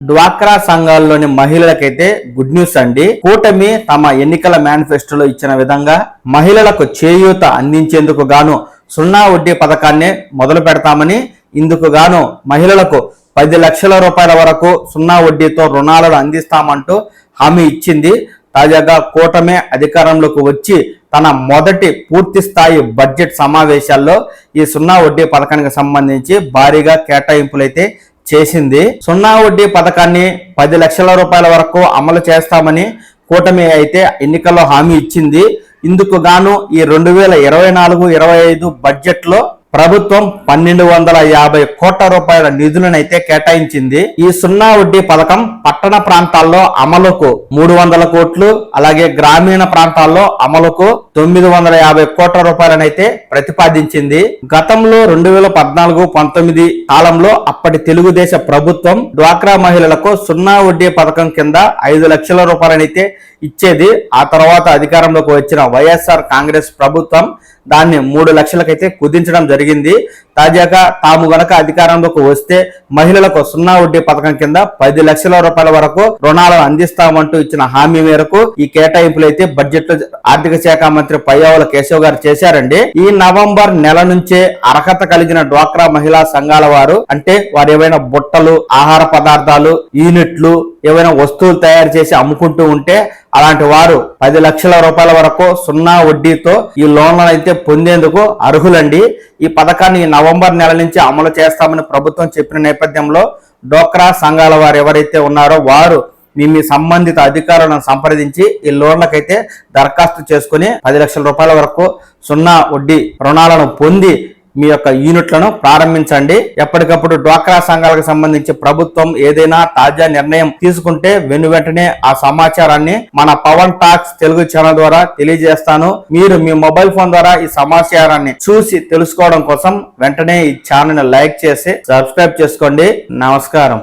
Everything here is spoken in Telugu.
డ్వాక్రా సంఘాల్లోని మహిళలకైతే గుడ్ న్యూస్ అండి. కూటమి తమ ఎన్నికల మేనిఫెస్టోలో ఇచ్చిన విధంగా మహిళలకు చేయూత అందించేందుకు గాను 0 వడ్డీ పథకాన్ని మొదలు పెడతామని, ఇందుకు గాను మహిళలకు 10 లక్షల రూపాయల వరకు 0 వడ్డీతో రుణాలను అందిస్తామంటూ హామీ ఇచ్చింది. తాజాగా కూటమి అధికారంలోకి వచ్చి తన మొదటి పూర్తి స్థాయి బడ్జెట్ సమావేశాల్లో ఈ 0 వడ్డీ పథకానికి సంబంధించి భారీగా కేటాయింపులైతే చేసింది. 0 వడ్డీ పథకాన్ని 10 లక్షల రూపాయల వరకు అమలు చేస్తామని కూటమి అయితే ఎన్నికల్లో హామీ ఇచ్చింది. ఇందుకు గాను ఈ 2024-25 బడ్జెట్ లో ప్రభుత్వం 1250 కోట్ల రూపాయల నిధులను అయితే కేటాయించింది. ఈ 0 వడ్డీ పథకం పట్టణ ప్రాంతాల్లో అమలుకు 300 కోట్లు, అలాగే గ్రామీణ ప్రాంతాల్లో అమలుకు 950 కోట్ల రూపాయలను అయితే ప్రతిపాదించింది. గతంలో 2014-19 కాలంలో అప్పటి తెలుగుదేశ ప్రభుత్వం డ్వాక్రా మహిళలకు 0 వడ్డీ పథకం కింద 5 లక్షల రూపాయలను అయితే ఇచ్చేది. ఆ తర్వాత అధికారంలోకి వచ్చిన వైఎస్ఆర్ కాంగ్రెస్ ప్రభుత్వం దాన్ని 3 లక్షలకైతే కుదించడం జరిగింది. తాజాగా తాము గనక అధికారంలోకి వస్తే మహిళలకు 0 వడ్డీ పథకం కింద 10 లక్షల రూపాయల వరకు రుణాలను అందిస్తామంటూ ఇచ్చిన హామీ మేరకు ఈ కేటాయింపులు అయితే బడ్జెట్ లో ఆర్థిక శాఖ మంత్రి పయ్యావుల కేశవ్ గారు చేశారండి. ఈ నవంబర్ నెల నుంచే అర్హత కలిగిన డ్వాక్రా మహిళా సంఘాల వారు, అంటే వారు ఏవైనా బుట్టలు, ఆహార పదార్థాలు, యూనిట్లు, ఏవైనా వస్తువులు తయారు చేసి అమ్ముకుంటూ ఉంటే అలాంటి వారు 10 లక్షల రూపాయల వరకు 0 వడ్డీతో ఈ లోన్లను అయితే పొందేందుకు అర్హులండి. ఈ పథకాన్ని నవంబర్ నెల నుంచి అమలు చేస్తామని ప్రభుత్వం చెప్పిన నేపథ్యంలో డ్వాక్రా సంఘాల వారు ఎవరైతే ఉన్నారో వారు మీ సంబంధిత అధికారులను సంప్రదించి ఈ లోన్లకైతే దరఖాస్తు చేసుకుని 10 లక్షల రూపాయల వరకు 0 వడ్డీ రుణాలను పొంది మీ యొక్క యూనిట్లను ప్రారంభించండి. ఎప్పటికప్పుడు డ్వాక్రా సంఘాలకు సంబంధించి ప్రభుత్వం ఏదైనా తాజా నిర్ణయం తీసుకుంటే వెంటనే ఆ సమాచారాన్ని మన పవన్ టాక్స్ తెలుగు ఛానల్ ద్వారా తెలియజేస్తాను. మీరు మీ మొబైల్ ఫోన్ ద్వారా ఈ సమాచారాన్ని చూసి తెలుసుకోవడం కోసం వెంటనే ఈ ఛానల్ ని లైక్ చేసి సబ్స్క్రైబ్ చేసుకోండి. నమస్కారం.